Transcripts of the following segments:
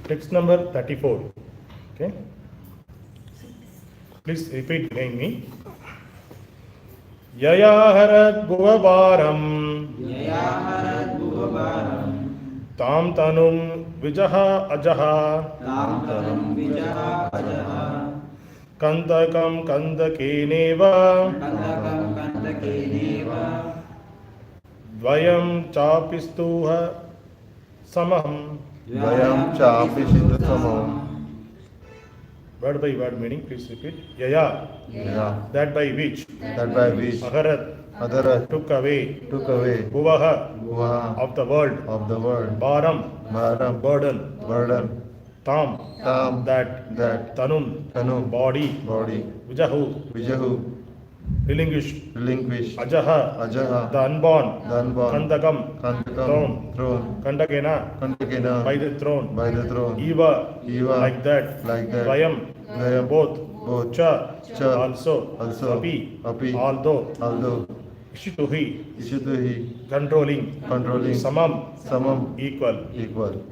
Text number 34. Okay. Please repeat behind me. Yayaharat bhuvabaram tam tanum vijaha ajaha kantakam kantakeneva dvayam chapistuha samam. Word by word meaning, please repeat. Yaya, that by which. Aharat, took away. Bhuvaha, of the world. Bharam, burden. Tam, that. Tanum, body. Vijahu, relinquish. Ajaha, the unborn. Kandakam, throne. Kandakena, by the throne. Eva, like that. Dvayam, both. Cha, also. Api, although. Ishituhi, controlling. Samam, equal.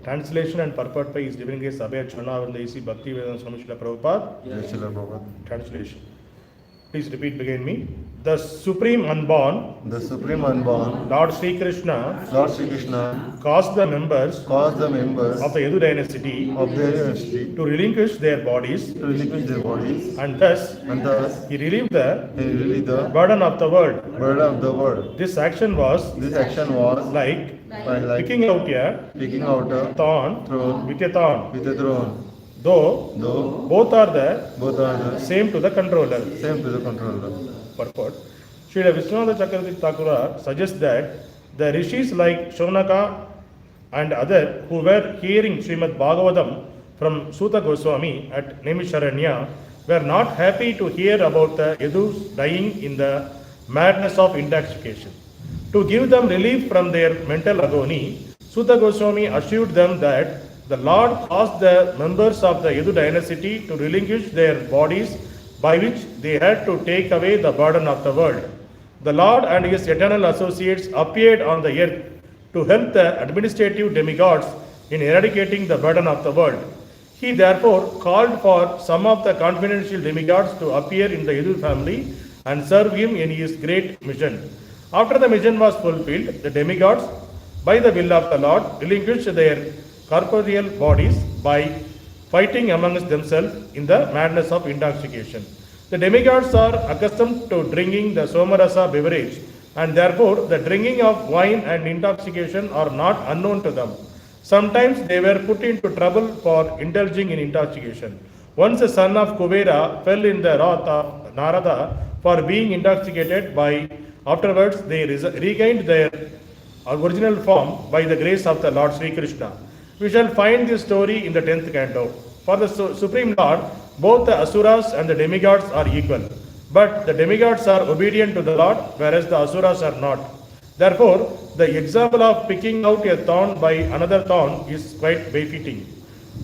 Translation and purport by is Divine Grace Abhay Churnavananda A.C. Bhakti Vedanta Swami Srila Prabhupada. Translation. Please repeat behind me. The Supreme Unborn, Lord Sri Krishna, caused the members of the Yadu dynasty to relinquish their bodies, and thus he relieved the burden of the world. This action was like picking out a thorn with a thorn. Though both are the same to the controller. Purport. Srila Vishwanath Chakravarti Thakura suggests that the rishis like Shaunaka and others who were hearing Srimad Bagavatam from Suta Goswami at Naimisharanya were not happy to hear about the Yadus dying in the madness of intoxication. To give them relief from their mental agony, Suta Goswami assured them that the Lord caused the members of the Yadu dynasty to relinquish their bodies, by which they had to take away the burden of the world. The Lord and his eternal associates appeared on the earth to help the administrative demigods in eradicating the burden of the world. He therefore called for some of the confidential demigods to appear in the Yadu family and serve him in his great mission. After the mission was fulfilled, the demigods, by the will of the Lord, relinquished their corporeal bodies by fighting amongst themselves in the madness of intoxication. The demigods are accustomed to drinking the somarasa beverage, and therefore the drinking of wine and intoxication are not unknown to them. Sometimes they were put into trouble for indulging in intoxication. Once the son of Kuvera fell in the wrath of Narada for being intoxicated. Afterwards they regained their original form by the grace of the Lord Sri Krishna. We shall find this story in the 10th canto. For the Supreme Lord, both the Asuras and the demigods are equal. But the demigods are obedient to the Lord, whereas the Asuras are not. Therefore, the example of picking out a thorn by another thorn is quite befitting.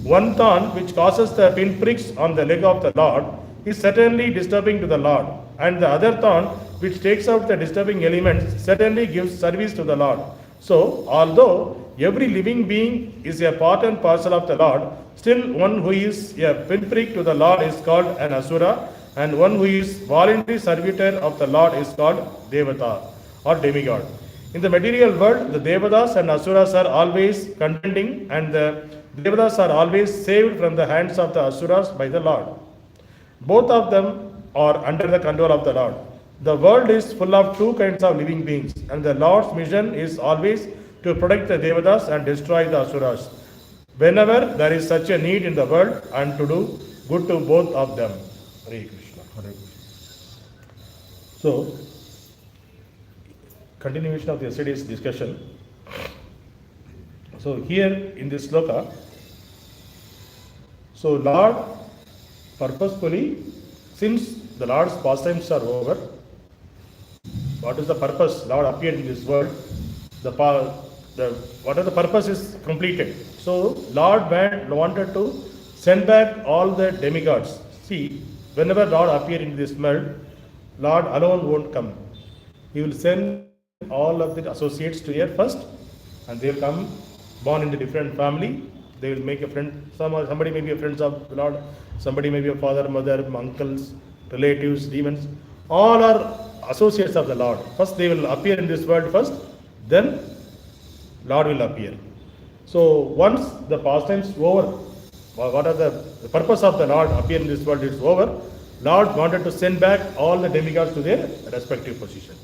One thorn which causes the pinpricks on the leg of the Lord is certainly disturbing to the Lord, and the other thorn which takes out the disturbing elements certainly gives service to the Lord. So, although every living being is a part and parcel of the Lord, still one who is a pinprick to the Lord is called an Asura, and one who is voluntary servitor of the Lord is called Devata or demigod. In the material world, the Devatas and Asuras are always contending, and the Devatas are always saved from the hands of the Asuras by the Lord. Both of them are under the control of the Lord. The world is full of two kinds of living beings, and the Lord's mission is always to protect the Devatas and destroy the Asuras, whenever there is such a need in the world, and to do good to both of them. Hare Krishna. Hare Krishna. So, continuation of yesterday's discussion. So here in this sloka, so Lord purposefully, since the Lord's pastimes are over, what is the purpose? Lord appeared in this world. Whatever the purpose is completed. So Lord wanted to send back all the demigods. See, whenever Lord appeared in this world, Lord alone won't come. He will send all of the associates to here first, and they will come born in a different family. They will make a friend. Somebody may be a friends of the Lord. Somebody may be a father, mother, uncles, relatives, demons. All are associates of the Lord. First they will appear in this world first, then Lord will appear. So once the pastime is over, what are the purpose of the Lord appear in this world is over, Lord wanted to send back all the demigods to their respective position.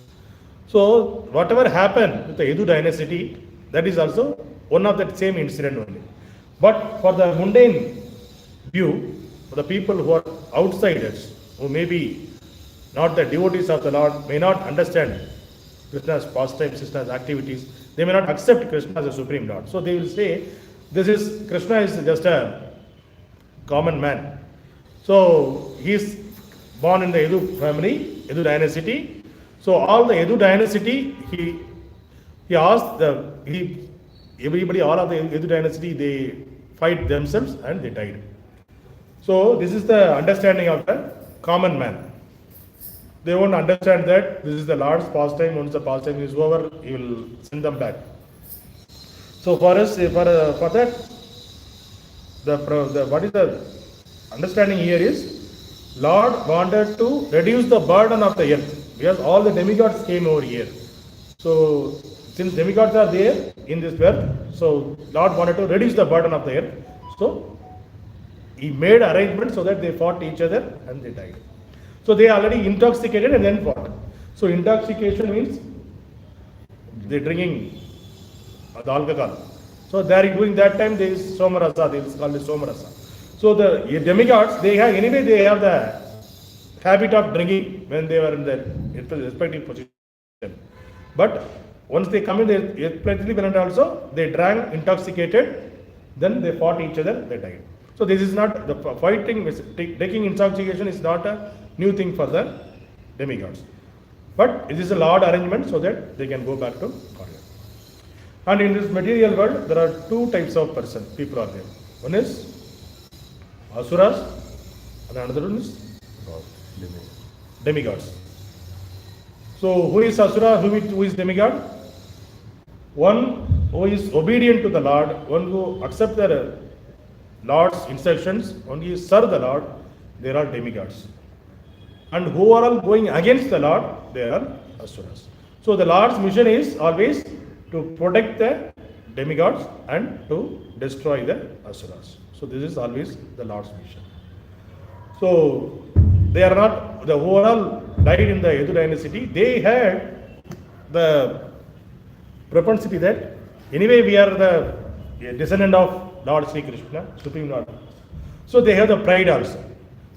So whatever happened with the Yadu dynasty, that is also one of that same incident only. But for the mundane view, for the people who are outsiders, who may be not the devotees of the Lord, may not understand Krishna's pastimes, Krishna's activities, they may not accept Krishna as a supreme Lord. So they will say, Krishna is just a common man. So he is born in the Yadu family, Yadu dynasty. So all the Yadu dynasty, he asked everybody, all of the Yadu dynasty, they fight themselves and they died. So this is the understanding of the common man. They won't understand that this is the Lord's pastime. Once the pastime is over, He will send them back. So for us, for that, what is the understanding here is, Lord wanted to reduce the burden of the earth, because all the demigods came over here. So since demigods are there in this earth, so Lord wanted to reduce the burden of the earth. So He made arrangements so that they fought each other and they died. So they are already intoxicated and then fought. So intoxication means they drinking the alcohol. So they are doing that time, there is somarasa, they will call it somarasa. So the demigods, they have the habit of drinking when they were in their respective position. But once they come in their respective planet also, they drank intoxicated, then they fought each other, they died. So this is not, the fighting, taking intoxication is not a new thing for the demigods. But it is a Lord arrangement so that they can go back to God. And in this material world, there are two types of people are there. One is Asuras, and another one is demigods. So who is Asura, who is demigod? One who is obedient to the Lord, one who accepts the Lord's instructions, one who serve the Lord, they are demigods. And who are all going against the Lord, they are Asuras. So the Lord's mission is always to protect the demigods and to destroy the Asuras. So this is always the Lord's mission. So they are not, the who are all died in the Yadu dynasty, they had the propensity that anyway we are the descendant of Lord Sri Krishna, Supreme Lord. So they have the pride also.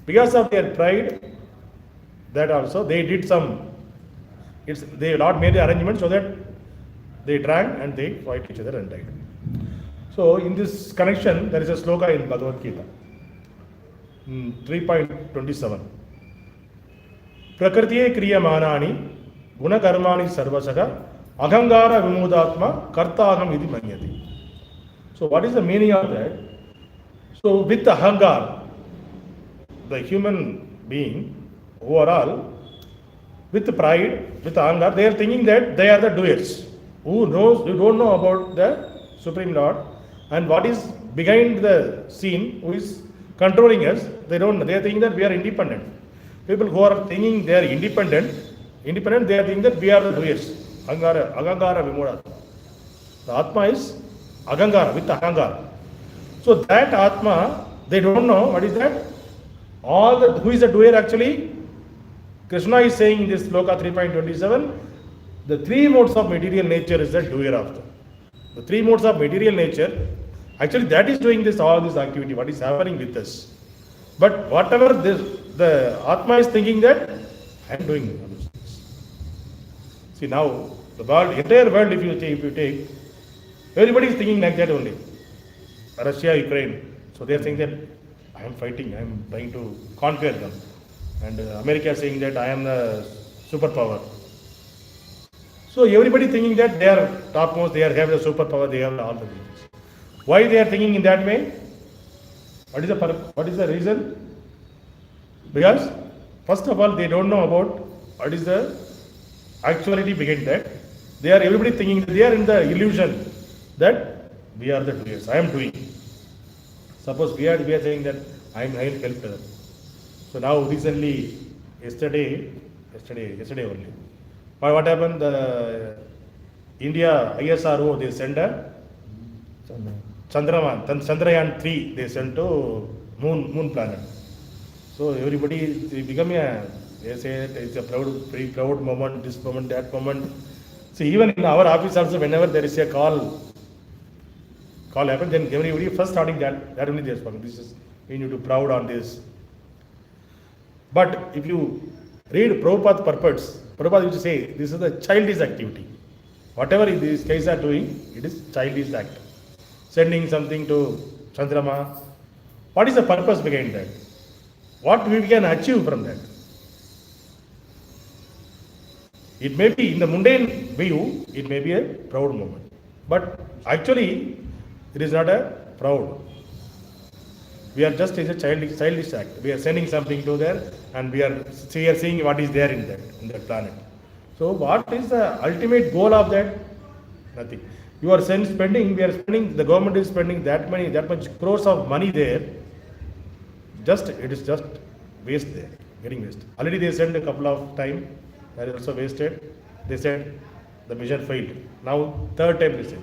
Because of their pride, that also they did some, they Lord made the arrangement so that they drank and they fight each other and died. So in this connection, there is a sloka in Bhagavad Gita, 3.27. Prakritiye kriyamanani gunakarmani sarvasaga ahangara vimudatma kartaham iti manyati. So what is the meaning of that? So with ahangar, the human being, who are all with pride, with ahangar, they are thinking that they are the doers. Who don't know about the Supreme Lord and what is behind the scene, who is controlling us. They don't know. They are thinking that we are independent. People who are thinking they are independent, they are thinking that we are the doers. Agangara Vimudata. The Atma is Agangara, with Agangara. So that Atma, they don't know what is that. Who is the doer actually? Krishna is saying in this sloka 3.27, the three modes of material nature is the doer of them. The three modes of material nature, actually that is doing all this activity, what is happening with us. But whatever the Atma is thinking that, I am doing all those things. See now, the world, entire world if you take, everybody is thinking like that only. Russia, Ukraine. So they are saying that I am fighting, I am trying to conquer them. And America is saying that I am the superpower. So everybody thinking that they are topmost, they have the superpower, they have all the things. Why they are thinking in that way? What is the reason? Because first of all, they don't know about what is the actuality behind that. Everybody thinking that they are in the illusion that we are the doers. I am doing. Suppose we are saying that I will help them. So now recently, yesterday only. But what happened? The India ISRO, they sent a Chandrayaan 3, they sent to moon planet. So everybody become they say it's a very proud moment, this moment, that moment. See, even in our office also, whenever there is a call happens, then everybody first starting that only they are speaking. This is, we need to proud on this. But if you read Prabhupada's purports, Prabhupada used to say, this is a childish activity. Whatever these guys are doing, it is childish act. Sending something to Chandrama. What is the purpose behind that? What we can achieve from that? It may be, in the mundane view, it may be a proud moment. But actually, it is not a proud. We are just as a childish act. We are sending something to there, and we are seeing what is there in that planet. So what is the ultimate goal of that? Nothing. You are spending, the government is spending that much crores of money there. It is just waste there, getting waste. Already they sent a couple of times, that is also wasted. They said the mission failed. Now third time they said.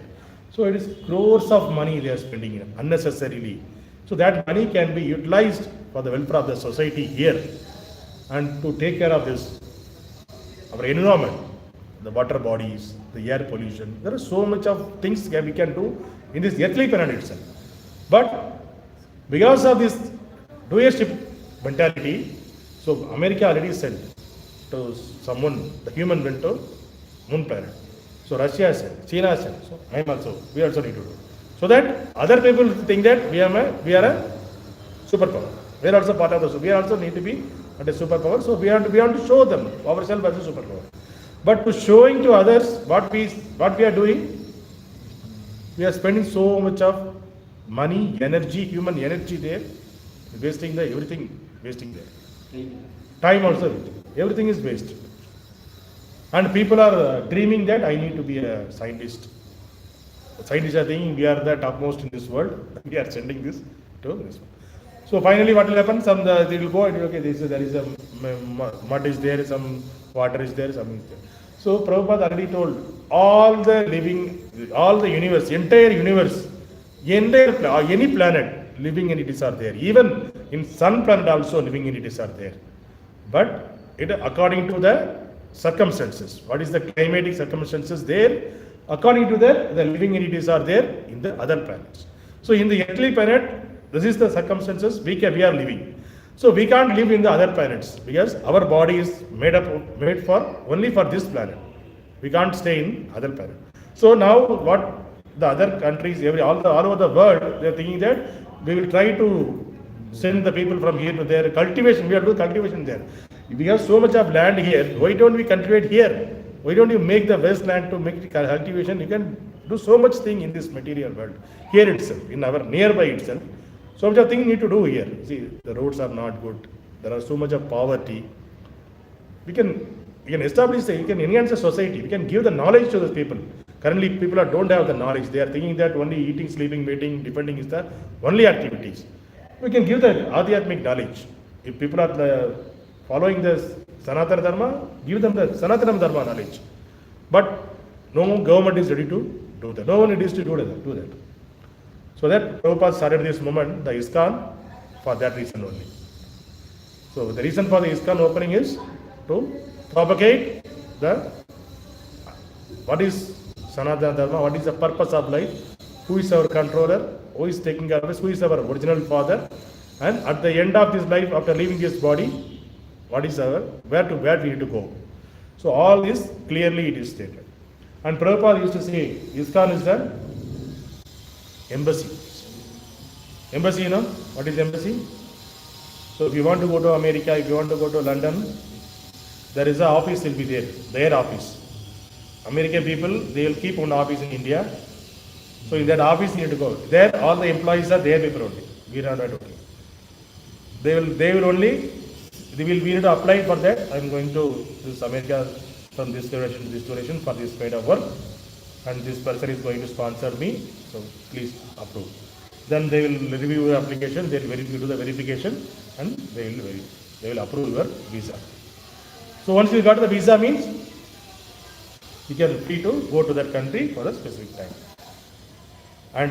So it is crores of money they are spending unnecessarily. So that money can be utilized for the welfare of the society here and to take care of this, our environment, the water bodies, the air pollution. There are so much of things that we can do in this earthly planet itself. But because of this doership mentality, so America already sent to someone, the human went to moon planet. So Russia sent, China sent, so we also need to do. So that other people think that we are a superpower. We are also part of the, we also need to be at a superpower. So we have to show them ourselves as a superpower. But to showing to others what we are doing, we are spending so much of money, energy, human energy there, wasting everything wasting there. Time also, everything is wasted. And people are dreaming that I need to be a scientist. Scientists are thinking we are the topmost in this world. We are sending this to this one. So finally, what will happen? They will go and okay, there is a mud is there, some water is there, some is there. So Prabhupada already told all the universe, entire universe, any planet, living entities are there. Even in sun planet also living entities are there. But it according to the circumstances. What is the climatic circumstances there? According to that, the living entities are there in the other planets. So in the earthly planet, this is the circumstances we are living. So we can't live in the other planets because our body is made for only for this planet. We can't stay in other planet. So now what the other countries, all over the world, they are thinking that we will try to send the people from here to there. Cultivation, we are doing cultivation there. We have so much of land here. Why don't we cultivate here? Why don't you make the wasteland to make cultivation? You can do so much thing in this material world here itself, in our nearby itself. So much of thing need to do here. See, the roads are not good. There are so much of poverty. We can establish, you can enhance the society. We can give the knowledge to the people. Currently, people don't have the knowledge. They are thinking that only eating, sleeping, mating, defending is the only activities. We can give the Adhyatmic knowledge. If people are following this Sanatana Dharma, give them the Sanatana Dharma knowledge. But no government is ready to do that. No one is to do that. So that Prabhupada started this movement, the ISKCON, for that reason only. So the reason for the ISKCON opening is to propagate what is Sanatana Dharma, what is the purpose of life, who is our controller, who is taking care of us, who is our original father, and at the end of this life, after leaving this body, what is where we need to go. So all this clearly it is stated. And Prabhupada used to say, ISKCON is the embassy. Embassy, what is embassy? So if you want to go to America, if you want to go to London, there is an office will be there, their office. American people, they will keep one office in India. So in that office you need to go. There all the employees are their people only. We are not okay. We need to apply for that. I am going to this America from this duration to this duration for this kind of work. And this person is going to sponsor me. So please approve. Then they will review your application, they will do the verification, and they will approve your visa. So once you got the visa means, you can free to go to that country for a specific time. And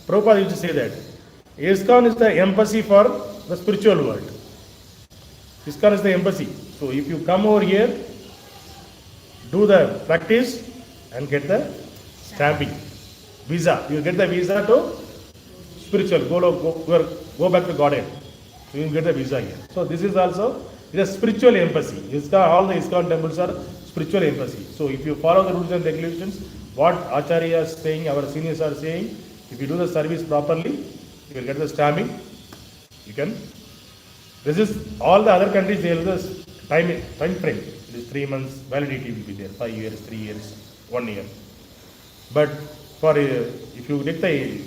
Prabhupada used to say that ISKCON is the embassy for the spiritual world. ISKCON is the embassy. So if you come over here, do the practice and get the stamping visa. You get the visa to spiritual, go back to Godhead. So you get the visa here. So this is also a spiritual embassy. All the ISKCON temples are spiritual embassy. So if you follow the rules and regulations, what Acharya is saying, our seniors are saying, if you do the service properly, you will get the stamping. You can resist all the other countries. They will the time frame. It is 3 months validity will be there. 5 years, 3 years, 1 year. But for if you get the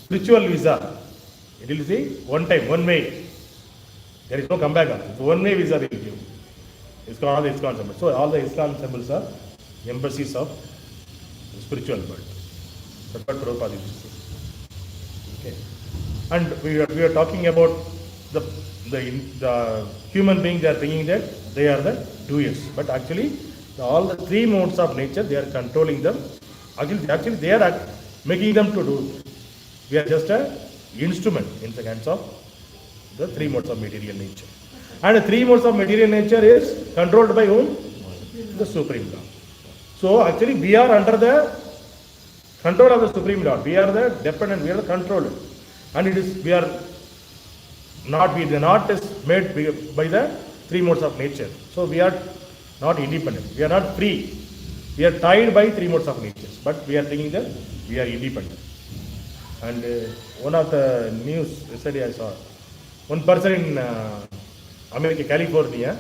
spiritual visa, it will say one time, one way. There is no comeback. It's one way visa they will give. ISKCON, all the ISKCON symbols. So all the ISKCON symbols are embassies of the spiritual world. That's what Prabhupada used to say. Okay. And we are talking about the human beings. They are thinking that they are the doers, but actually all the 3 modes of nature, they are controlling them. Actually they are making them to do. We are just an instrument in the hands of the 3 modes of material nature. And the 3 modes of material nature is controlled by whom? The Supreme Lord. So actually we are under the control of the Supreme Lord. We are the dependent, we are the controller. And we are not is made by the 3 modes of nature. So we are not independent. We are not free. We are tied by 3 modes of nature. But we are thinking that we are independent. And one of the news yesterday I saw, one person in America, California,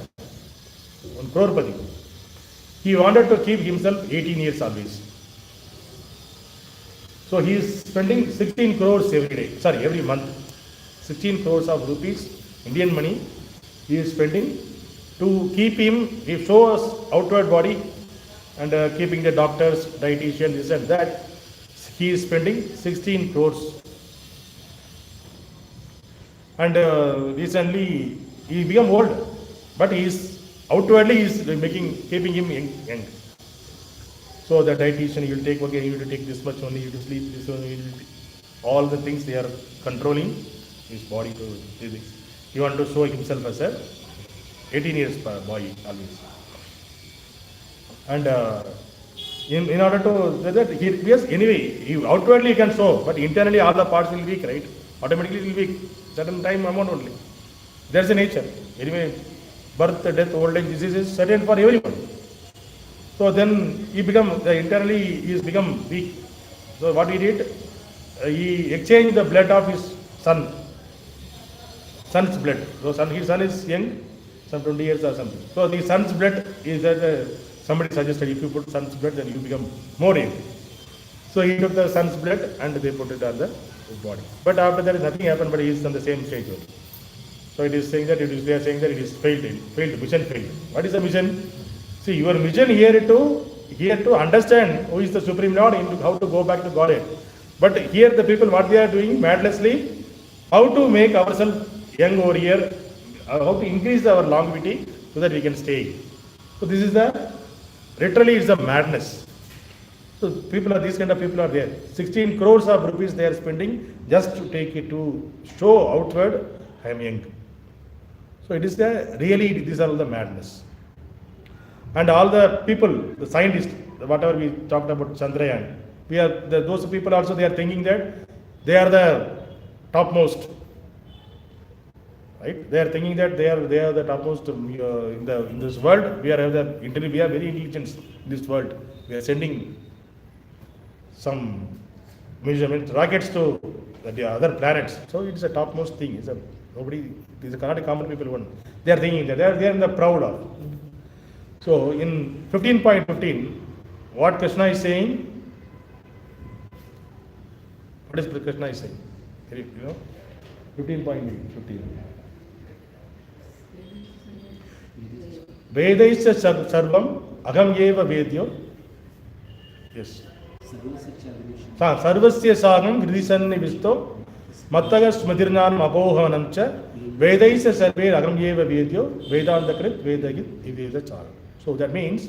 one crorepati, he wanted to keep himself 18 years always. So he is spending 16 crores every month. 16 crores of rupees, Indian money, he is spending to keep him, he shows outward body and keeping the doctors, dietitian, this and that. He is spending 16 crores. And recently he became old, but he is outwardly keeping him young. So the dietitian, you will take, okay, you will take this much only, you will sleep this only, all the things they are controlling his body to do this. He wants to show himself as a 18 years boy always. And in order to that, yes, anyway, outwardly he can show, but internally all the parts will be weak, right? Automatically it will be certain time amount only. There's a nature. Anyway, birth, death, old age, disease is certain for everyone. So then internally he has become weak. So what he did, he exchanged the blood of his son's blood. So his son is young, some 20 years or something. So the son's blood is somebody suggested if you put son's blood then you become more young. So he took the son's blood and they put it on his body. But after that nothing happened, but he is on the same stage only. So it is saying that they are saying that it is failed, mission failed. What is the mission? See, your mission here to understand who is the Supreme Lord, how to go back to Godhead. But here the people, what they are doing madlessly, how to make ourselves young over here, how to increase our longevity so that we can stay. So this is literally it's a madness. So these kind of people are there. 16 crores of rupees they are spending just to take it to show outward, I am young. So it is really, these are all the madness. And all the people, the scientists, whatever we talked about Chandrayaan, those people also, they are thinking that they are the topmost. Right? They are thinking that they are the topmost in this world. We are very intelligent in this world. We are sending some measurements, rockets to the other planets. So it's a topmost thing. These are not a common people one. They are thinking that they are in the proud of. So in 15.15, what Krishna is saying? What is Krishna is saying? You know, 15.15. Vedaisya sarvam agam yeva vedyo. Yes. Sarvasya Sagam Hridisanni Visto Mattaga Smatirnan Apohanamcha Vedaisa Sarve Agamyeva Vedyo Vedanta Krit Vedagit Iveda Chara. So that means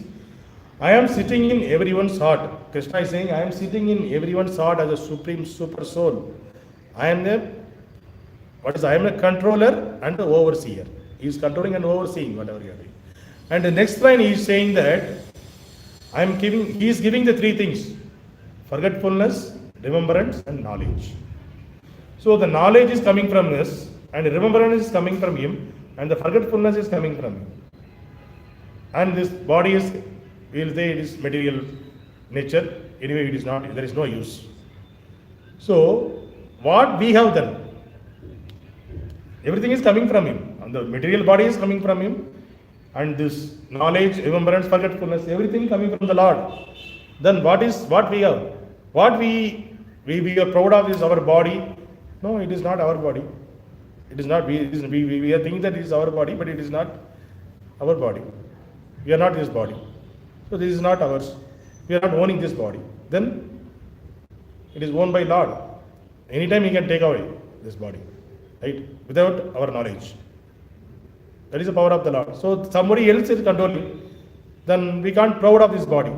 I am sitting in everyone's heart. Krishna is saying I am sitting in everyone's heart as a supreme super soul. I am a controller and the overseer. He is controlling and overseeing whatever you are doing. And the next line he is saying that he is giving the three things: forgetfulness, remembrance, and knowledge. So the knowledge is coming from us, and the remembrance is coming from him, and the forgetfulness is coming from him. And this body is, we will say it is material nature. Anyway, it is not, there is no use. So what we have done, everything is coming from him, and the material body is coming from him, and this knowledge, remembrance, forgetfulness, everything coming from the Lord. Then what we have? What we are proud of is our body. No, it is not our body. It is not. We are thinking that it is our body, but it is not our body. We are not this body. So this is not ours. We are not owning this body. Then it is owned by Lord. Anytime he can take away this body, right? Without our knowledge. That is the power of the Lord. So somebody else is controlling, then we can't proud of this body.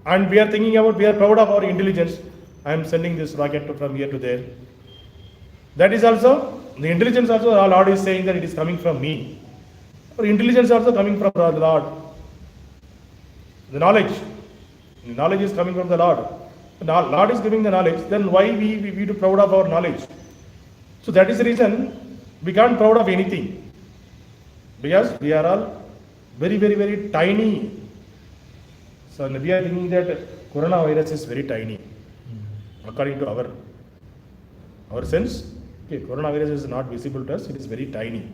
And we are proud of our intelligence. I am sending this rocket from here to there. That is also, the intelligence also, our Lord is saying that it is coming from me. Our intelligence also coming from the Lord. The knowledge is coming from the Lord. The Lord is giving the knowledge, then why we be proud of our knowledge? So that is the reason we can't proud of anything. Because we are all very, very, very tiny. So we are thinking that coronavirus is very tiny. According to our sense, okay, coronavirus is not visible to us, it is very tiny.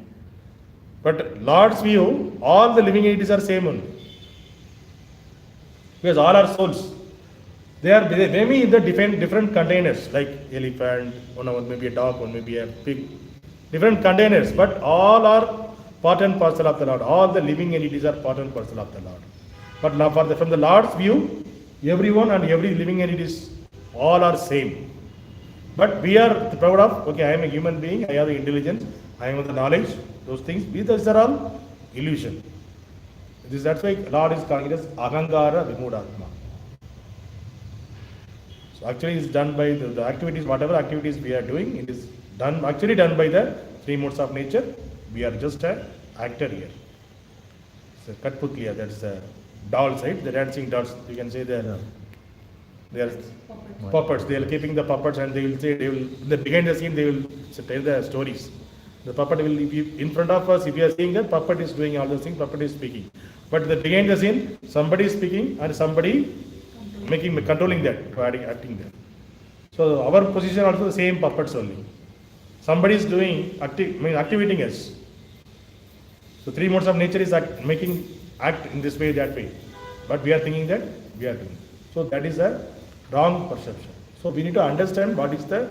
But Lord's view, all the living entities are same only. Because all are souls. They may be in the different containers, like elephant, one may be a dog, one may be a pig. Different containers, but all are part and parcel of the Lord. All the living entities are part and parcel of the Lord. But from the Lord's view, everyone and every living entities, all are same. But we are proud of, okay, I am a human being, I have the intelligence, I have the knowledge, those things. These are all illusion. That's why Lord is calling it as Ahangara Vimudhatma. So actually it is done by the activities, whatever activities we are doing, it is actually done by the three modes of nature. We are just an actor here. So Katputliya, that's the dolls, right? The dancing dolls. You can say they are puppets. They are keeping the puppets, and behind the scene they will tell the stories. The puppet will be in front of us. If you are seeing that puppet is doing all those things, puppet is speaking. But behind the scene, somebody is speaking and somebody controlling that, acting there. So our position also the same puppets only. Somebody is doing activating us. So three modes of nature is act in this way, that way. But we are thinking that we are doing. So that is a wrong perception. So we need to understand what is the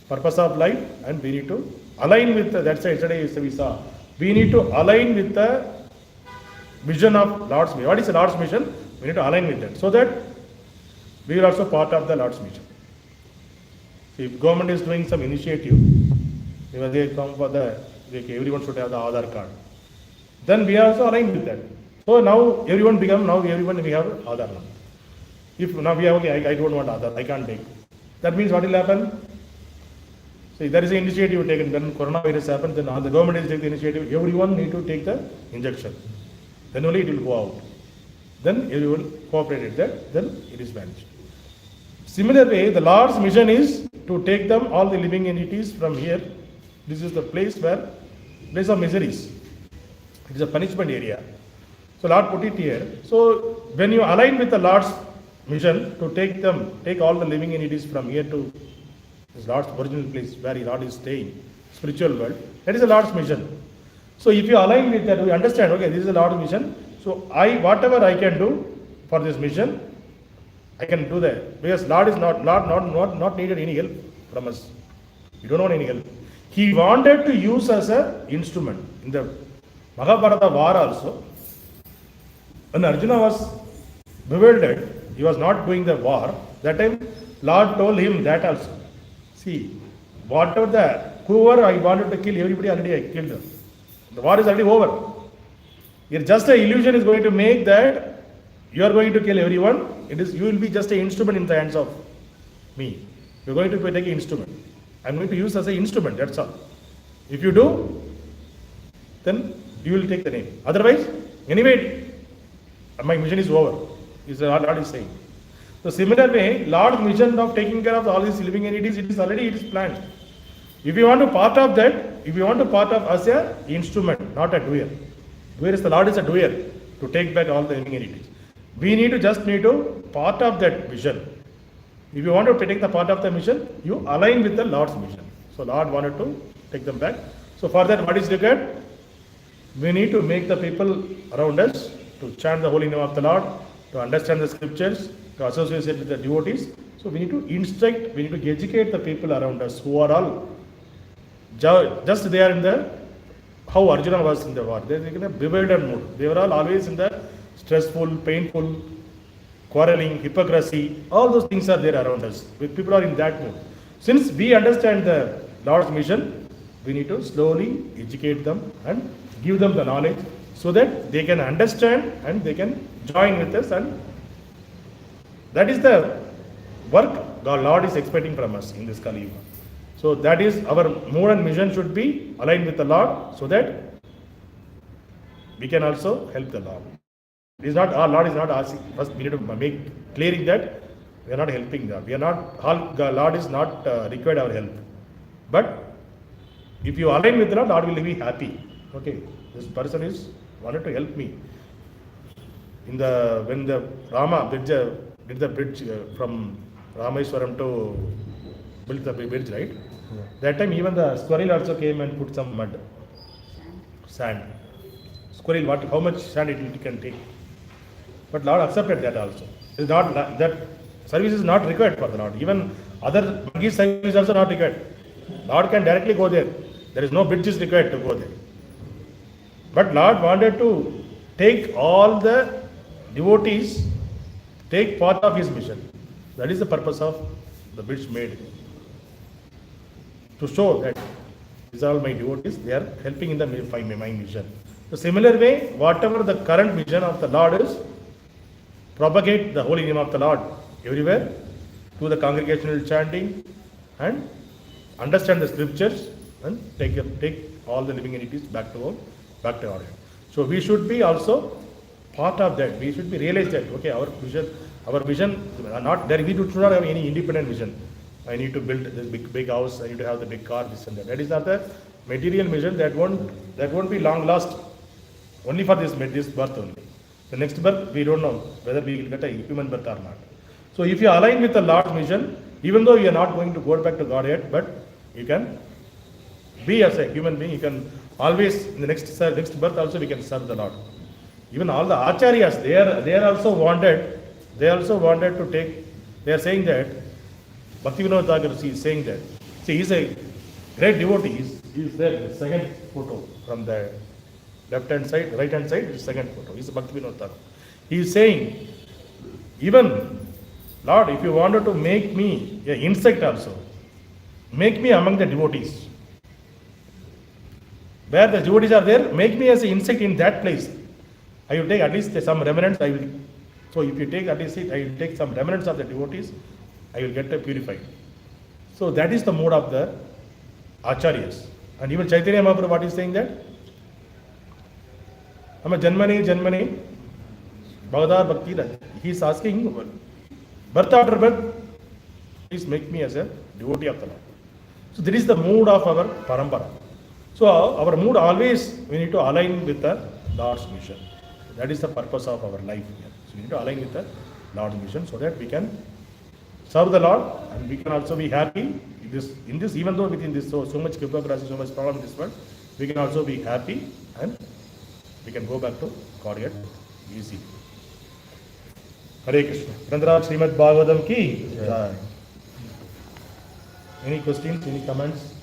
purpose of life, and we need to align with that's why yesterday we saw. We need to align with the vision of Lord's mission. What is the Lord's mission? We need to align with that, so that we are also part of the Lord's mission. If government is doing some initiative, when they come for everyone should have the Aadhaar card, then we are also aligned with that. So now everyone we have Aadhaar now. If now we have, okay, I don't want Aadhaar, I can't take. That means what will happen? See, there is an initiative taken. When coronavirus happened, then the government is taking the initiative. Everyone need to take the injection. Then only it will go out. Then everyone cooperated that. Then it is vanished. Similar way, the Lord's mission is to take them, all the living entities from here. This is the place of miseries. It is a punishment area. So Lord put it here. So when you align with the Lord's mission to take all the living entities from here to this Lord's original place where Lord is staying, spiritual world, that is the Lord's mission. So if you align with that, we understand, okay, this is the Lord's mission. So whatever I can do for this mission, I can do that. Because Lord is not needed any help from us. We don't want any help. He wanted to use us as an instrument. In the Mahabharata war also, when Arjuna was bewildered, he was not doing the war, that time Lord told him that also. See, whoever I wanted to kill, everybody already I killed them. The war is already over. It's just an illusion is going to make that you are going to kill everyone. You will be just an instrument in the hands of me. You are going to take an instrument. I am going to use as an instrument, that's all. If you do, then you will take the name. Otherwise, anyway, my mission is over, is what Lord is saying. So similar way, Lord's mission of taking care of all these living entities, it is planned. If you want to part of that, if you want to part of as a instrument, not a doer. Doer is the Lord is a doer to take back all the living entities. We need to part of that vision. If you want to take the part of the mission, you align with the Lord's mission. So Lord wanted to take them back. So for that, what is required? We need to make the people around us to chant the holy name of the Lord, to understand the scriptures, to associate with the devotees. So we need to instruct, we need to educate the people around us who are all just they are in the, how Arjuna was in the war. They are in a bewildered mood. They were all always in the stressful, painful, quarreling, hypocrisy. All those things are there around us. People are in that mood. Since we understand the Lord's mission, we need to slowly educate them and give them the knowledge so that they can understand and they can join with us, and that is the work the Lord is expecting from us in this Kali Yuga. So that is our mood and mission should be aligned with the Lord so that we can also help the Lord. It is not, our Lord is not asking, first we need to make clearing that we are not helping God. We are not, Lord is not required our help. But if you align with the Lord, Lord will be happy. Okay, this person is wanted to help me. When the Rama did the bridge from Rameswaram to build the bridge, right? Yeah. That time even the squirrel also came and put some mud, sand. Squirrel, how much sand it can take? But Lord accepted that also. It's not that service is not required for the Lord. Even other monkey service is also not required. Lord can directly go there. There is no bridge is required to go there. But Lord wanted to take all the devotees, take part of his mission. That is the purpose of the bridge made. To show that these are all my devotees, they are helping in my mission. So similar way, whatever the current mission of the Lord is, propagate the holy name of the Lord everywhere, do the congregational chanting and understand the scriptures and take all the living entities back to order. So we should be also part of that. We should be realize that okay, our vision not there. We should not have any independent vision. I need to build this big house. I need to have the big car. This and that. That is not the material vision. That won't be long last. Only for this birth only. The next birth we don't know whether we will get a human birth or not. So if you align with the Lord's mission, even though you are not going to go back to God yet, but you can be as a human being. You can always in the next birth also we can serve the Lord. Even all the acharyas, they are also wanted. They also wanted to take. They are saying that Bhaktivinoda Thakur is saying that. See, he is a great devotee. He is there. The second photo from the left hand side, right hand side is second photo. He is Bhaktivinoda Thakur. He is saying, even Lord, if you wanted to make me an insect also, make me among the devotees. Where the devotees are there, make me as an insect in that place. I will take at least some remnants. So if you take at least I will take some remnants of the devotees, I will get purified. So that is the mode of the acharyas. And even Chaitanya Mahaprabhu, what is saying that? Ama Janmani, Bhagavad Bhakti, he is asking, birth after birth, please make me as a devotee of the Lord. So that is the mood of our parampara. So our mood always, we need to align with the Lord's mission. That is the purpose of our life here. So we need to align with the Lord's mission so that we can serve the Lord and we can also be happy in this even though within this so much hypocrisy, so much problem in this world, we can also be happy and we can go back to God yet easy. Hare Krishna. Grantharaj Srimad Bagavatam ki jai. Any questions, any comments?